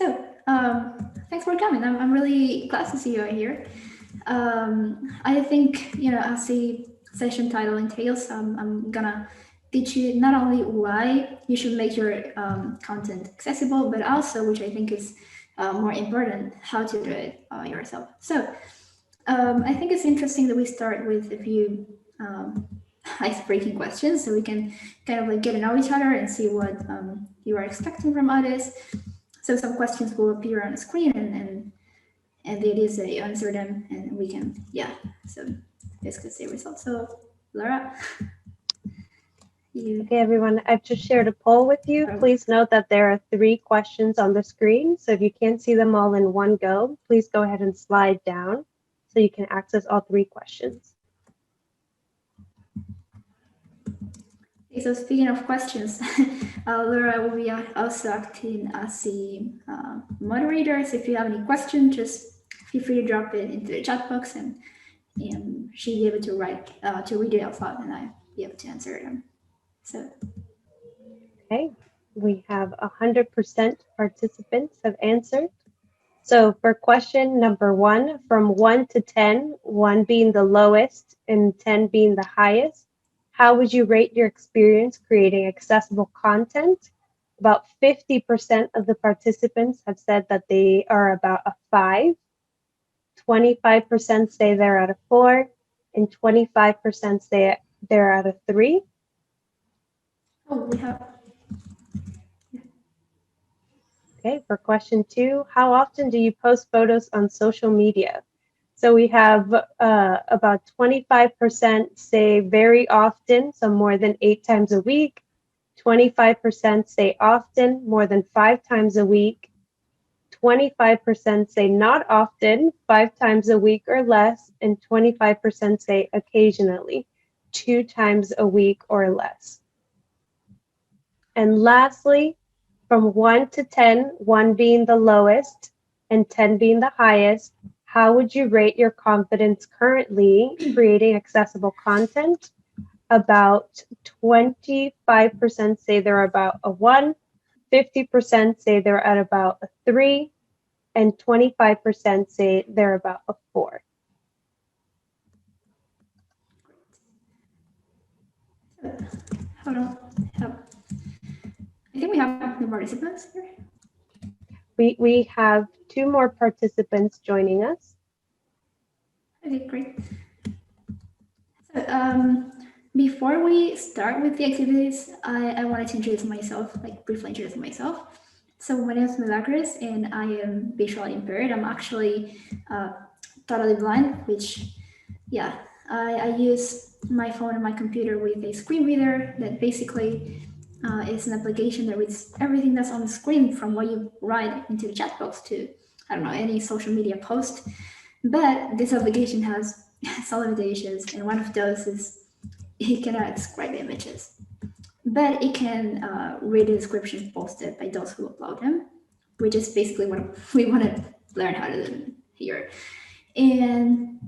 So, thanks for coming. I'm really glad to see you here. I think, as the session title entails, I'm gonna teach you not only why you should make your content accessible, but also, which I think is more important, how to do it yourself. So, I think it's interesting that we start with a few ice-breaking questions so we can kind of like get to know each other and see what you are expecting from others. So some questions will appear on the screen, and the idea is that you answer them, and we can, so this could see results. So Laura, you. Okay, everyone, I've just shared a poll with you. Please note that there are 3 questions on the screen. So if you can't see them all in one go, please go ahead and slide down so you can access all 3 questions. Okay, so speaking of questions, Laura will be also acting as the moderator. So if you have any questions, just feel free to drop it into the chat box, and she'll be able to read it out loud, and I'll be able to answer them. So. Okay, we have 100% participants have answered. So for question number 1, from 1 to 10, 1 being the lowest and 10 being the highest, how would you rate your experience creating accessible content? About 50% of the participants have said that they are about a 5, 25% say they're at a 4, and 25% say they're at a 3. Oh, we have. Okay, for question 2, how often do you post photos on social media? So we have about 25% say very often, so more than 8 times a week. 25% say often, more than 5 times a week. 25% say not often, 5 times a week or less. And 25% say occasionally, 2 times a week or less. And lastly, from 1 to 10, 1 being the lowest and 10 being the highest, how would you rate your confidence currently creating accessible content? About 25% say they're about a 1, 50% say they're at about a 3, and 25% say they're about a 4. Hold on. I think we have the participants here. We have 2 more participants joining us. Okay, great. So before we start with the activities, I wanted to introduce myself, like briefly introduce myself. So my name is Milagros, and I am visually impaired. I'm actually totally blind, which, I use my phone and my computer with a screen reader that basically is an application that reads everything that's on the screen from what you write into the chat box to, I don't know, any social media post. But this application has some limitations, and one of those is it cannot describe images. But it can read the descriptions posted by those who upload them, which is basically what we want to learn how to do here. And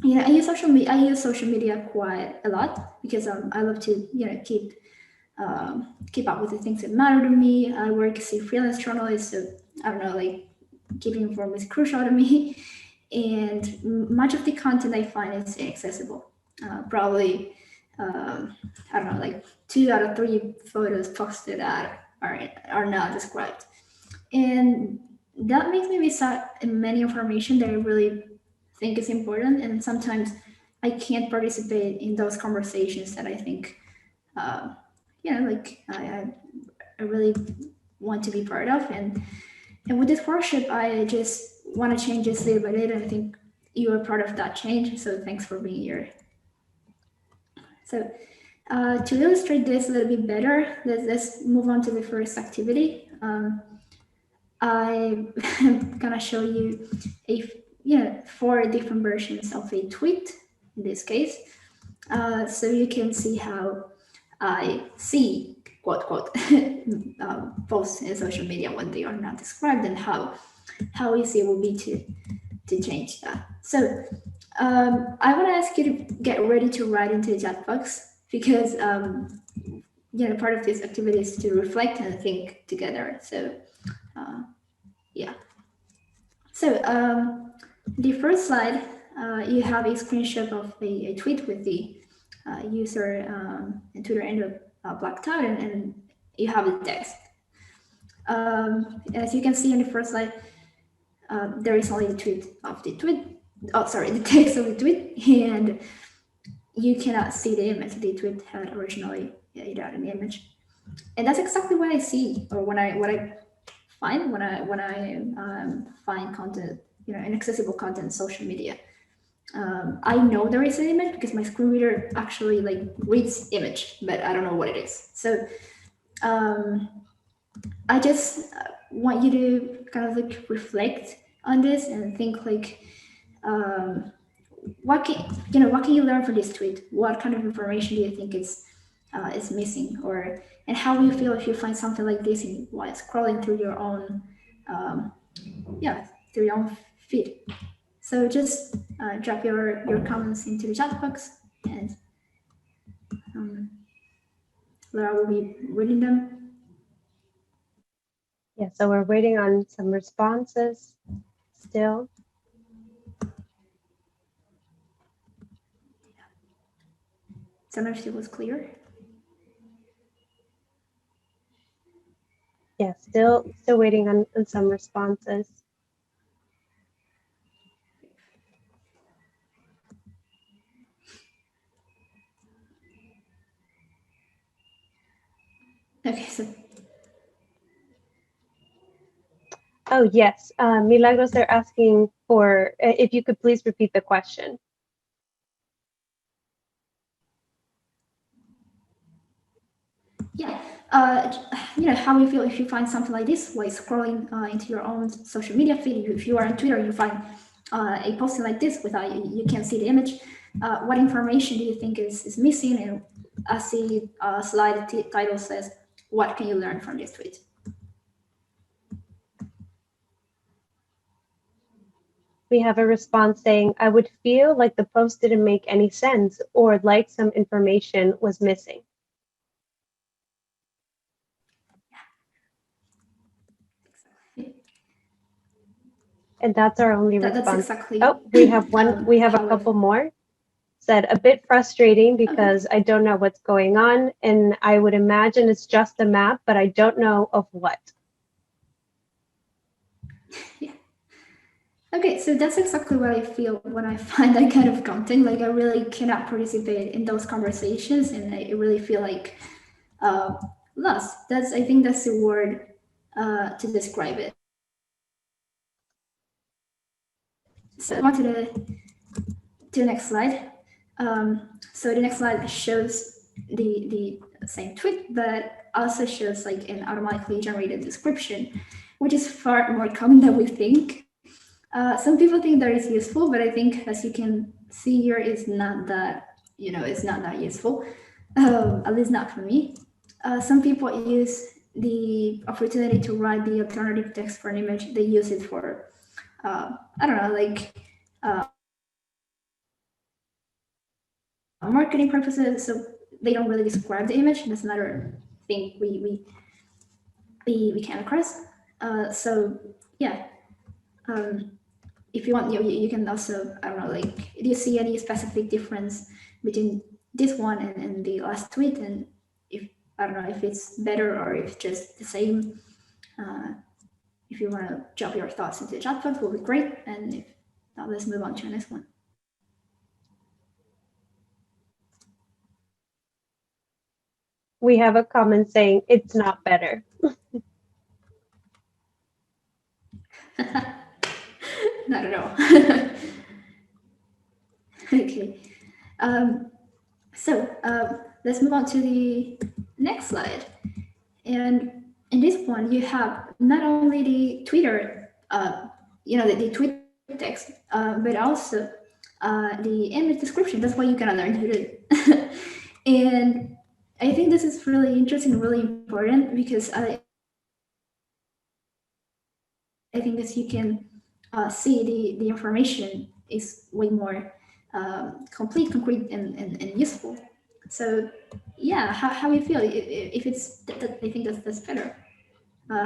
I use social media. I use social media quite a lot because I love to keep up with the things that matter to me. I work as a freelance journalist, so I don't know, like keeping informed is crucial to me. And much of the content I find is inaccessible. Probably, I don't know, like 2 out of 3 photos posted are not described, and that makes me miss out on many information that I really think is important. And sometimes I can't participate in those conversations that I think, like I really want to be part of. And with this workshop, I just want to change this little by little. And I think you are part of that change. So thanks for being here. So to illustrate this a little bit better, let's move on to the first activity. I'm gonna show you 4 different versions of a tweet in this case, so you can see how I see quote quote posts in social media when they are not described, and how easy it will be to change that. So I want to ask you to get ready to write into the chat box, because part of this activity is to reflect and think together. So So the first slide, you have a screenshot of a tweet with the user and Twitter end blacked out, and you have the text. As you can see in the first slide, there is only the tweet of the tweet. Oh, sorry, the text of the tweet, and you cannot see the image the tweet had originally without an image. And that's exactly what I see, or what I find when I find content, inaccessible content on social media. I know there is an image because my screen reader actually like reads image, but I don't know what it is. So I just want you to kind of like reflect on this and think like, what can you learn from this tweet? What kind of information do you think is missing, and how do you feel if you find something like this while scrolling through your own through your own feed? So just drop your comments into the chat box, and Laura will be reading them. Yeah, so we're waiting on some responses still. So I don't know if it was clear. Yeah, still waiting on some responses. Okay, so. Oh, yes. Milagros, they're asking for, if you could please repeat the question. Yeah, how you feel if you find something like this while scrolling into your own social media feed. If you are on Twitter, you find a posting like this without you can't see the image. What information do you think is missing? And as the slide title says, what can you learn from this tweet? We have a response saying, I would feel like the post didn't make any sense, or like some information was missing. And that's our only response. That's exactly. Oh, we have one. We have a couple more. Said a bit frustrating because I don't know what's going on, and I would imagine it's just a map, but I don't know of what. Yeah. Okay, so that's exactly what I feel when I find that kind of content. Like I really cannot participate in those conversations, and I really feel like lost. I think that's the word to describe it. So on to the next slide. So the next slide shows the same tweet, but also shows like an automatically generated description, which is far more common than we think. Some people think that is useful, but I think, as you can see here, it's not that useful. At least not for me. Some people use the opportunity to write the alternative text for an image. They use it for I don't know, like marketing purposes. So they don't really describe the image. That's another thing we came across. So yeah. If you want, you can also, I don't know, like, do you see any specific difference between this one and the last tweet? And if, I don't know, if it's better or if it's just the same. If you want to drop your thoughts into the chat box, will be great. And if not, let's move on to the next one. We have a comment saying it's not better. Not at all. Okay. So let's move on to the next slide. And in this one, you have not only the Twitter, the tweet text, but also the image description. That's what you're gonna learn to do. And I think this is really interesting, really important, because I think as you can see, the information is way more complete, concrete, and useful. So yeah, how you feel if it's I think that's better.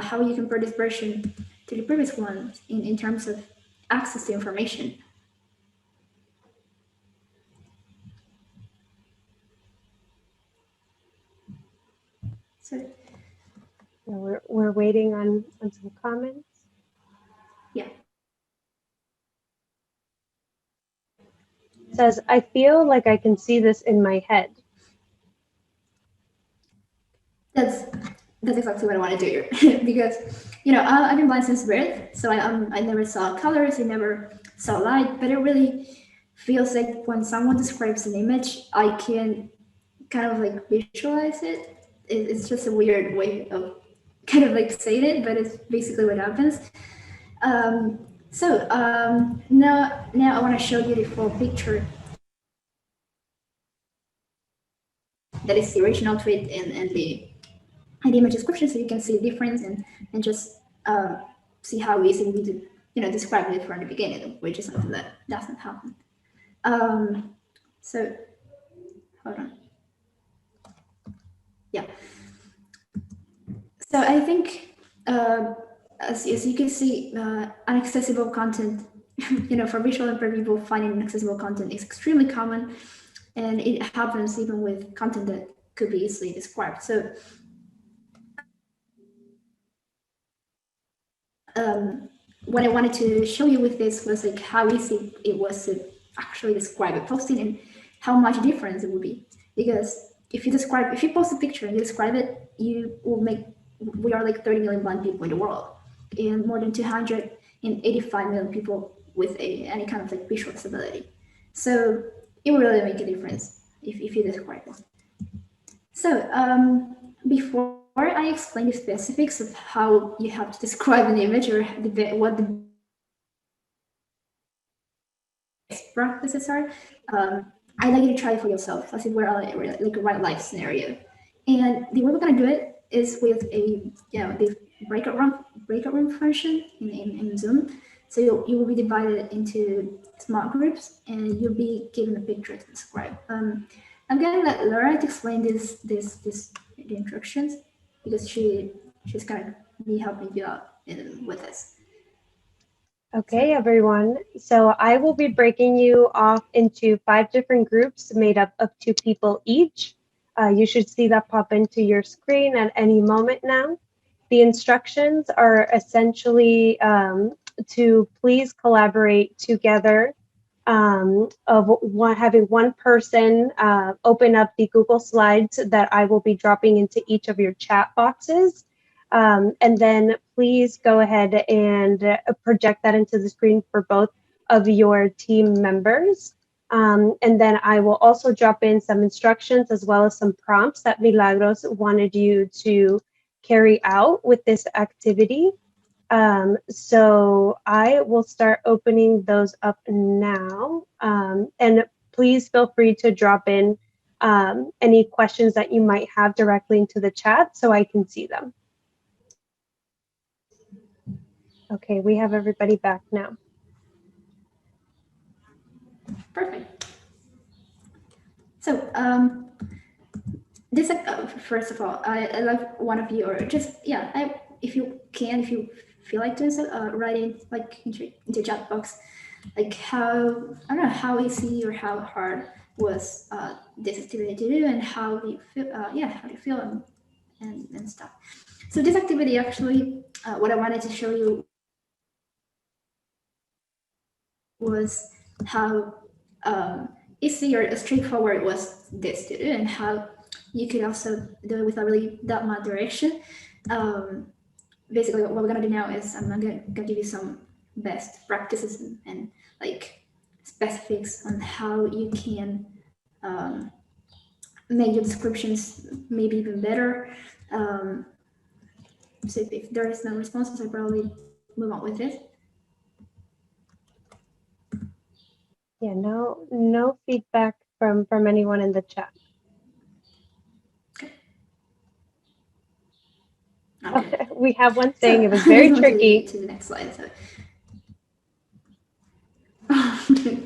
How you compare this version to the previous one in terms of access to information. So We're waiting on some comments. yeah, It says, I feel like I can see this in my head. that's that's exactly what I want to do here because I've been blind since birth, so I never saw colors, I never saw light, but it really feels like when someone describes an image, I can kind of like visualize it. It's just a weird way of kind of like saying it, but it's basically what happens. Um, now I want to show you the full picture that is the original tweet and the image description, so you can see the difference and just see how easy we do describe it from the beginning, which is something that doesn't happen. Um, so hold on. Yeah. So I think as you can see, inaccessible content, for visual impaired people, finding inaccessible content is extremely common, and it happens even with content that could be easily described. So what I wanted to show you with this was like how easy it was to actually describe a posting and how much difference it would be. Because if you post a picture and you describe it, you will make, we are like 30 million blind people in the world and more than 285 million people with any kind of like visual disability. So it will really make a difference if you describe it. So before I explain the specifics of how you have to describe an image or what the best practices are, I'd like you to try it for yourself as if we're like a real life scenario. And the way we're gonna do it is with the breakout room function in Zoom. So you will be divided into small groups and you'll be given a picture to describe. I'm gonna let Laura to explain the instructions because she's gonna be helping you out with this. Okay, everyone. So I will be breaking you off into 5 different groups made up of 2 people each. You should see that pop into your screen at any moment now. The instructions are essentially to please collaborate together, having one person open up the Google Slides that I will be dropping into each of your chat boxes. And then please go ahead and project that into the screen for both of your team members. And then I will also drop in some instructions as well as some prompts that Milagros wanted you to carry out with this activity. So I will start opening those up now. And please feel free to drop in any questions that you might have directly into the chat so I can see them. Okay, we have everybody back now. Perfect. So this first of all, I like one of you or just if you can, if you feel like doing so, write in like into chat box, like how I don't know how easy or how hard was this activity to do and how do you feel? How do you feel and stuff. So this activity actually, what I wanted to show you was how easy or straightforward was this to do and how you could also do it without really that much direction. Basically, what we're gonna do now is I'm gonna give you some best practices and like specifics on how you can make your descriptions maybe even better. So if there is no responses, I probably move on with it. Yeah, no feedback from anyone in the chat. Okay. We have one So saying it was very tricky. to the next slide. So. Okay.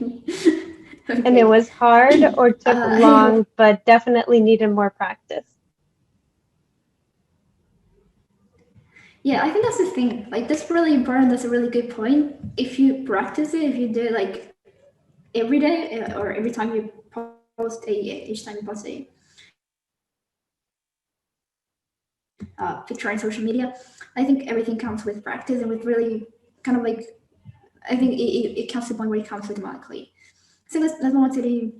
And it was hard or took long, but definitely needed more practice. yeah, I think that's the thing. Like that's really important. That's a really good point. If you practice it, if you do it like every day or every time you post each time you post a picture on social media, I think everything comes with practice and with really kind of like I think it comes to the point where it comes automatically. So let's move on to the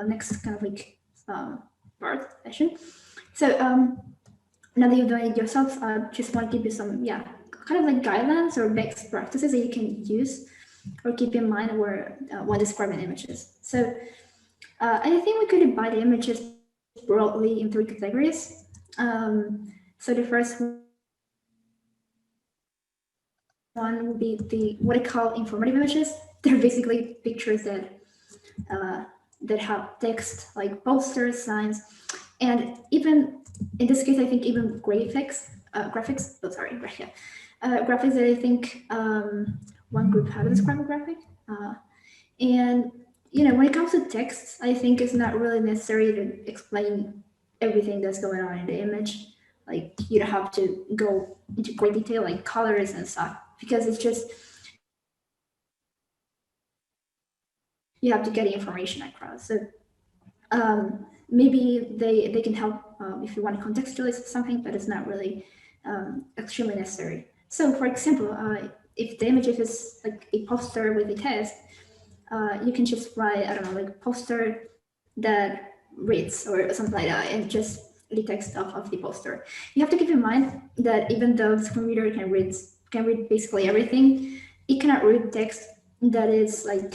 next kind of like part session. So now that you've done it yourself, I just want to give you some kind of like guidelines or best practices that you can use or keep in mind where when describing images. So I think we could divide the images broadly in three categories. So the first one would be the what I call informative images. They're basically pictures that have text like posters, signs, and even in this case, I think even graphics. Oh, sorry, yeah, graphics that I think one group how to describe a graphic. And when it comes to text, I think it's not really necessary to explain everything that's going on in the image. Like you don't have to go into great detail like colors and stuff because it's just you have to get the information across. So maybe they can help if you want to contextualize something, but it's not really extremely necessary. So, for example, if the image is like a poster with a text, you can just write I don't know like poster that reads or something like that, and just the text of the poster. You have to keep in mind that even though the screen reader can read basically everything, it cannot read text that is like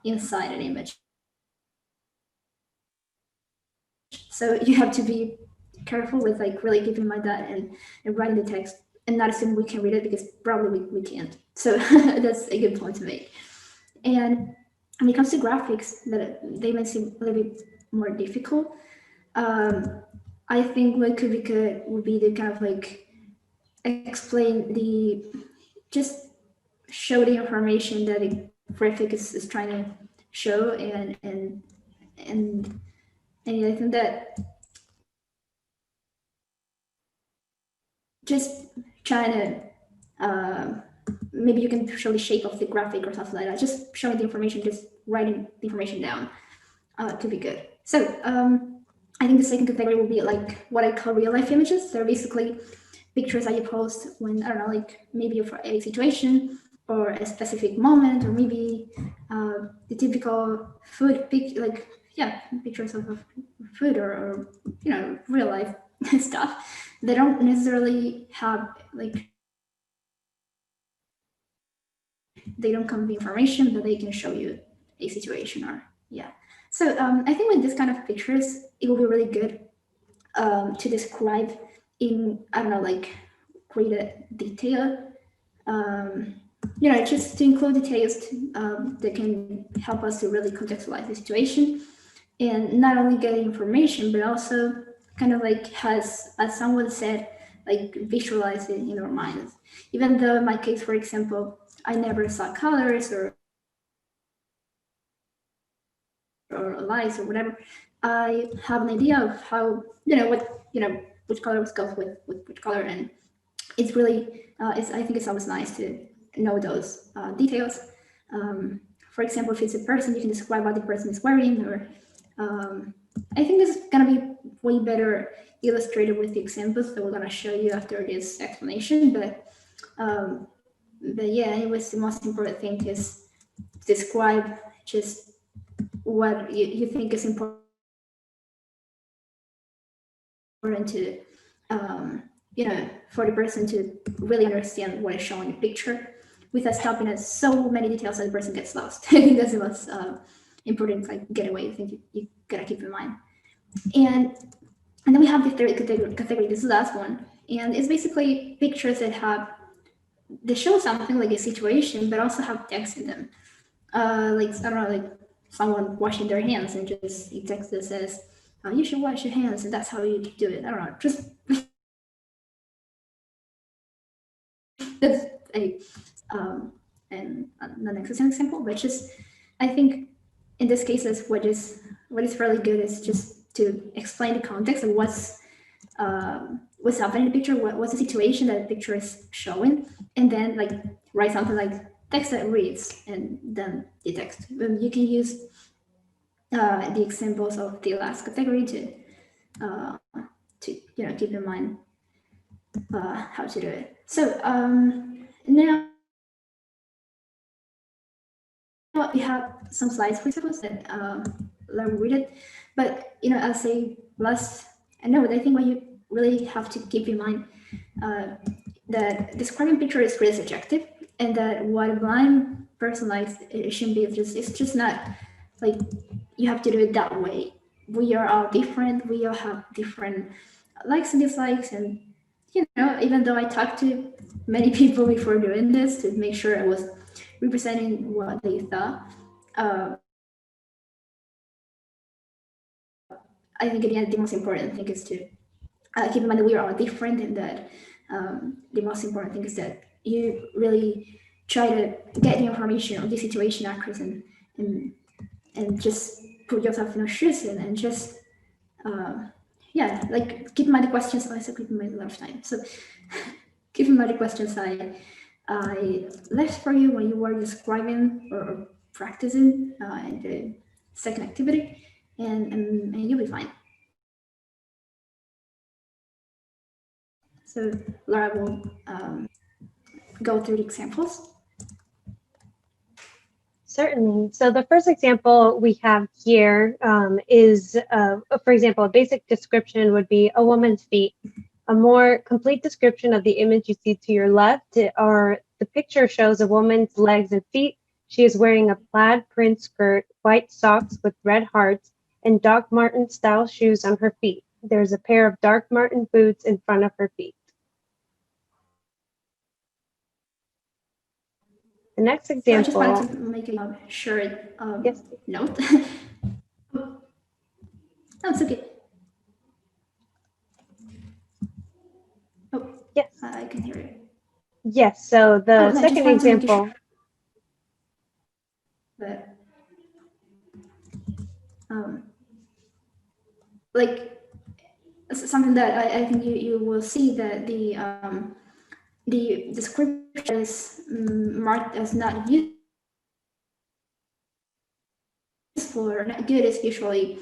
inside an image. So you have to be careful with like really keeping in mind that and writing the text and not assume we can read it because probably we can't. So that's a good point to make. And when it comes to graphics, that they might seem a little bit more difficult. I think what could be good would be to kind of like explain just show the information that the graphic is trying to show, and and I think that just trying to maybe you can show the shape of the graphic or something like that. Just showing the information, just writing the information down could be good. So I think the second category will be like what I call real life images. They're basically pictures that you post when I don't know, like maybe for a situation or a specific moment, or maybe the typical food like pictures of food or real life stuff. They don't necessarily have like they don't come with information, but they can show you a situation or yeah. So I think with this kind of pictures, it will be really good to describe in I don't know like greater detail. Um, just to include details that can help us to really contextualize the situation and not only get information, but also kind of like has, as someone said, like visualize it in our minds. Even though in my case, for example, I never saw colors or lights or whatever, I have an idea of how which colors goes with which color, and it's really I think it's always nice to know those details. For example, if it's a person, you can describe what the person is wearing, or I think this is gonna be way better illustrated with the examples that we're gonna show you after this explanation. But yeah, anyways, the most important thing is describe just what you think is important to for the person to really understand what is shown in the picture without stopping at so many details that the person gets lost. I think that's the most important like getaway. I think you gotta keep in mind. And then we have the third category. This is the last one, and it's basically pictures that show something like a situation, but also have text in them. Like I don't know, like someone washing their hands and just a text that says, "You should wash your hands," and that's how you do it. I don't know, just that's a and the next is an example, but just I think in this case, what is really good is just to explain the context of what's happening in the picture, what's the situation that the picture is showing, and then like write something like text that reads, and then the text. You can use the examples of the last category uh, to keep in mind how to do it. So now we have some slides for examples that Laura read it, but as a last note, I think what you really have to keep in mind that describing picture is really subjective, and that what a blind person likes, it shouldn't be it's just not like you have to do it that way. We are all different. We all have different likes and dislikes, and even though I talked to many people before doing this to make sure I was representing what they thought, I think at the end the most important thing is to keep in mind that we are all different, and that the most important thing is that you really try to get the information of the situation accurate, and just put yourself in our shoes, and just yeah, like keep in mind the questions. I said keep in mind a lot of time. So keep in mind the questions I left for you when you were describing or practicing in the second activity, and you'll be fine. So Laura will go through the examples. Certainly. So the first example we have here is, for example, a basic description would be a woman's feet. A more complete description of the image you see to your left, or the picture shows a woman's legs and feet. She is wearing a plaid print skirt, white socks with red hearts, and Doc Marten style shoes on her feet. There's a pair of Doc Marten boots in front of her feet. The next example. So I just wanted to make a short yes. note. No, it's okay. Oh, yes. I can hear you. Yes. So the second example. But like something that I think you will see that the description is marked as not useful or not good is usually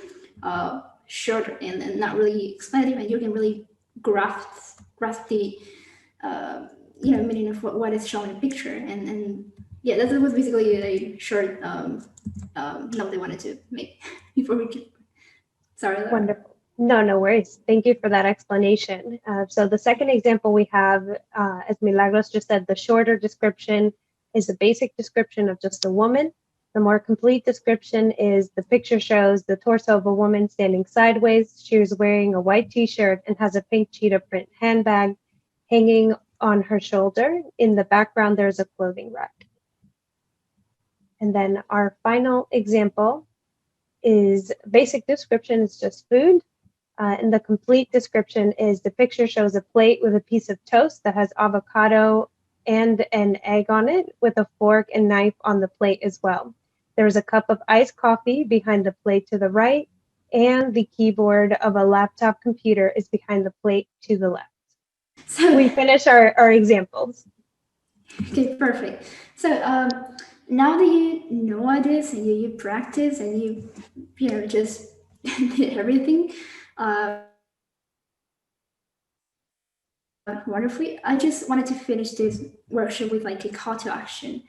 short and not really explanative, and you can really grasp the meaning of what is shown in the picture, and yeah, that was basically a short note they wanted to make before we keep. Sorry, Laura. Wonderful. No worries. Thank you for that explanation. So the second example we have, as Milagros just said, the shorter description is a basic description of just a woman. The more complete description is the picture shows the torso of a woman standing sideways. She is wearing a white t-shirt and has a pink cheetah print handbag hanging on her shoulder. In the background, there's a clothing rack. And then our final example is basic description is just food. And the complete description is the picture shows a plate with a piece of toast that has avocado and an egg on it, with a fork and knife on the plate as well. There's a cup of iced coffee behind the plate to the right, and the keyboard of a laptop computer is behind the plate to the left. So we finish our examples. Okay, perfect. So now that you know all this, and you practice, and you just did everything wonderfully, I just wanted to finish this workshop with like a call to action.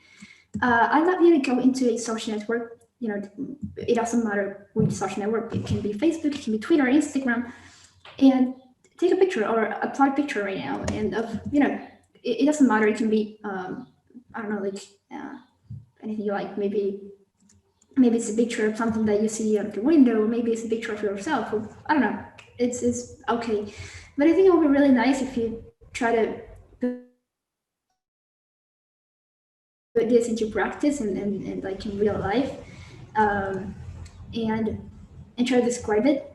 I'd love you to go into a social network. It doesn't matter which social network. It can be Facebook, it can be Twitter, Instagram, and take a picture or upload a picture right now. And it doesn't matter. It can be I don't know, like anything you like. Maybe it's a picture of something that you see out the window. Maybe it's a picture of yourself. Or, I don't know. It's okay. But I think it would be really nice if you try to put this into practice and like in real life, and try to describe it.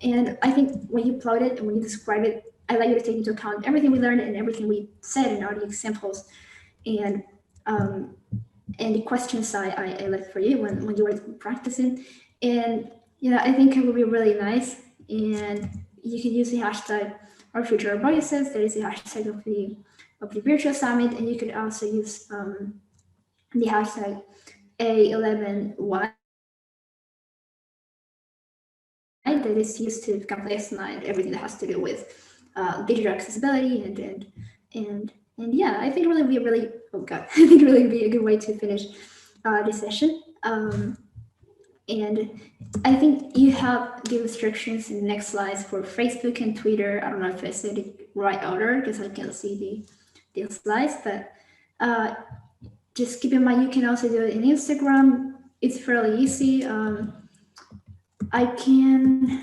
And I think when you plot it and when you describe it, I like you to take into account everything we learned and everything we said in all the examples, and the questions I left for you when you were practicing. And I think it would be really nice, and you can use the hashtag our future voices. There is the hashtag of the virtual summit, and you could also use the hashtag A11Y that is used to kind of estimate everything that has to do with digital accessibility and yeah, I think it really be a really oh god, I think it really be a good way to finish this session. And I think you have the restrictions in the next slides for Facebook and Twitter. I don't know if I said it right order because I can't see the slides, but just keep in mind you can also do it in Instagram. It's fairly easy. I can,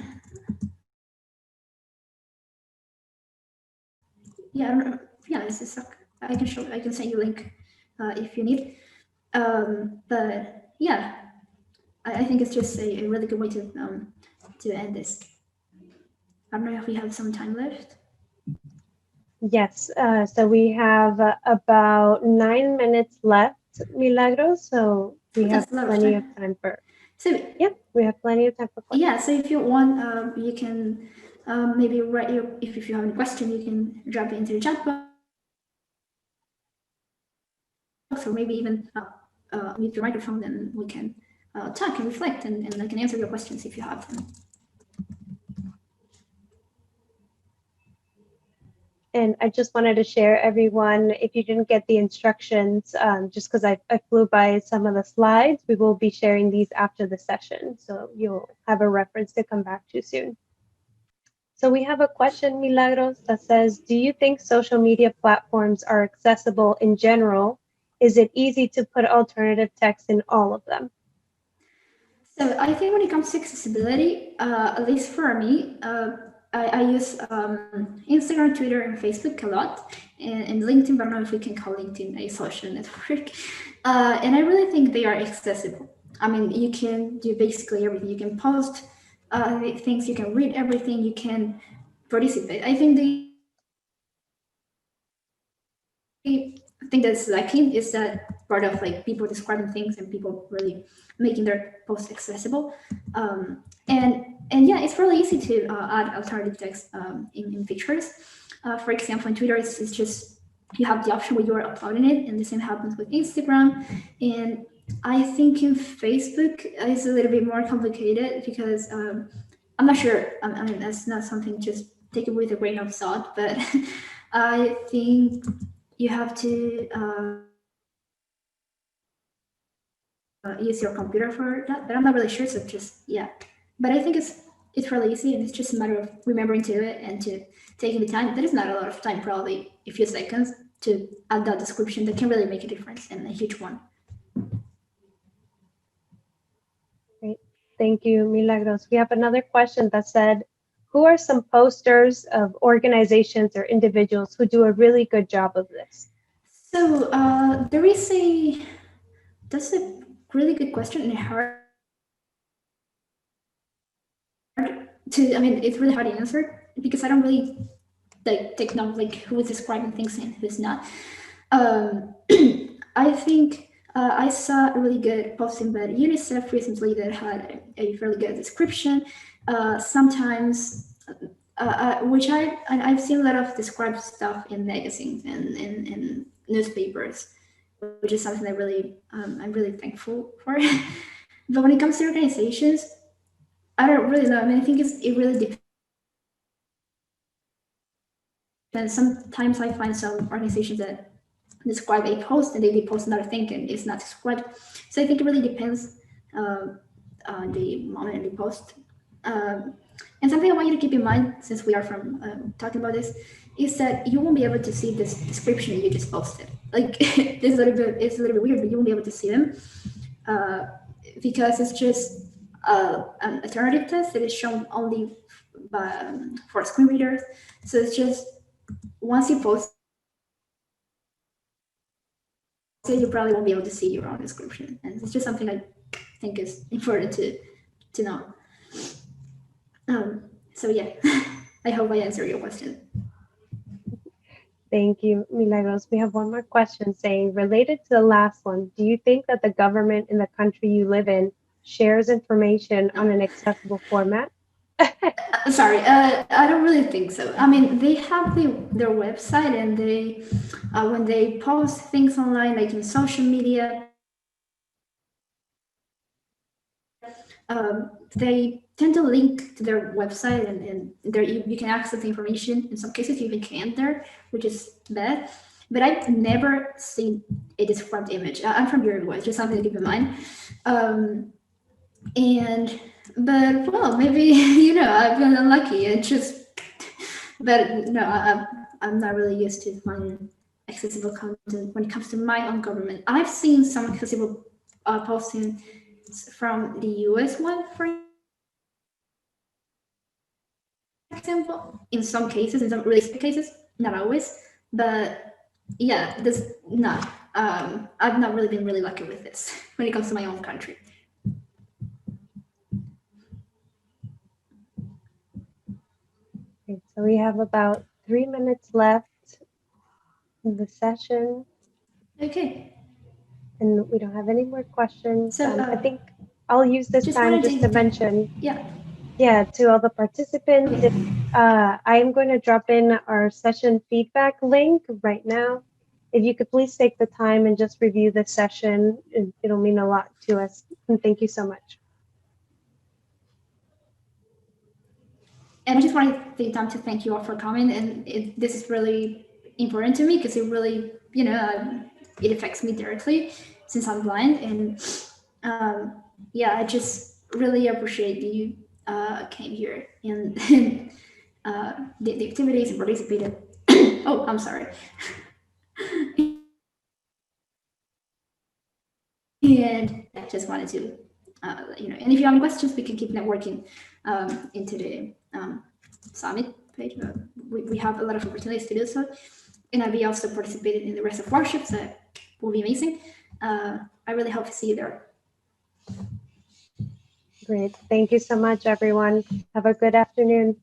yeah, I don't know. Yeah, this is I can show. I can send you a link if you need. But yeah, I think it's just a really good way to end this. I don't know if we have some time left. Yes, so we have about 9 minutes left, Milagros. So we have That's a lot of plenty of time. time for, So yeah, we have plenty of time for questions. yeah, so if you want, you can maybe write your if you have any question, you can drop it into the chat box, or maybe even mute your microphone, and we can talk and reflect, and I can answer your questions if you have them. And I just wanted to share, everyone, if you didn't get the instructions, just because I flew by some of the slides, we will be sharing these after the session. So you'll have a reference to come back to soon. So we have a question, Milagros, that says, do you think social media platforms are accessible in general? Is it easy to put alternative text in all of them? So I think when it comes to accessibility, at least for me, I use Instagram, Twitter, and Facebook a lot, and LinkedIn. But I don't know if we can call LinkedIn a social network. And I really think they are accessible. I mean, you can do basically everything. You can post things, you can read everything, you can participate. I think the thing that's lacking is that part of like people describing things and people really making their posts accessible. And yeah, it's really easy to add alternative text in features. For example, in Twitter, it's just you have the option where you are uploading it, and the same happens with Instagram. And I think in Facebook it's a little bit more complicated because I'm not sure. I mean, that's not something, just take it with a grain of salt, but I think you have to use your computer for that, but I'm not really sure. So just yeah, but I think it's really easy, and it's just a matter of remembering to do it and to taking the time. There is not a lot of time, probably a few seconds, to add that description that can really make a difference, and a huge one. Great. Thank you, Milagros. We have another question that said, who are some posters of organizations or individuals who do a really good job of this? So there is that's a really good question and hard to. I mean, it's really hard to answer because I don't really like take note like who is describing things and who's not. Um, I think I saw a really good posting by UNICEF recently that had a fairly good description. Sometimes, which I've seen a lot of described stuff in magazines and in newspapers, which is something I'm really thankful for. But when it comes to organizations, I don't really know. I mean, I think it really depends. Sometimes I find some organizations that describe a post and they post another thing and it's not described. So I think it really depends on the moment and the post. And something I want you to keep in mind, since we are from talking about this, is that you won't be able to see this description that you just posted. Like it's a little bit weird, but you won't be able to see them because it's just an alternative test that is shown only by, for screen readers. So it's just once you post it, you probably won't be able to see your own description, and it's just something I think is important to know. So yeah, I hope I answered your question. Thank you, Milagros. We have one more question saying, related to the last one, do you think that the government in the country you live in shares information on an accessible format? Sorry, I don't really think so. I mean, they have their website, and they when they post things online, like in social media, they tend to link to their website, and there you can access the information. In some cases, you even can't there, which is bad. But I've never seen a described image. I'm from Uruguay, just something to keep in mind. Um, and but well, maybe I've been unlucky. It just but no, I'm not really used to finding accessible content when it comes to my own government. I've seen some accessible posting from the US one, for example, in some cases, in some really specific cases, not always, but yeah, this no, I've not really been really lucky with this when it comes to my own country. Okay, so we have about 3 minutes left in the session, Okay, and we don't have any more questions. so I think I'll use this just time wanted just to to mention, yeah, yeah, to all the participants, if okay. I'm going to drop in our session feedback link right now. If you could please take the time and just review the session, it'll mean a lot to us. And thank you so much. And I just wanted to take time to thank you all for coming. And this is really important to me because it really, it affects me directly since I'm blind. And um, yeah, I just really appreciate that you came here and, the activities and participated. Oh, I'm sorry. And I just wanted to, and if you have any questions, we can keep networking into the summit page. We have a lot of opportunities to do so. And I'll be also participating in the rest of workshops that will be amazing. I really hope to see you there. Great. Thank you so much, everyone. Have a good afternoon.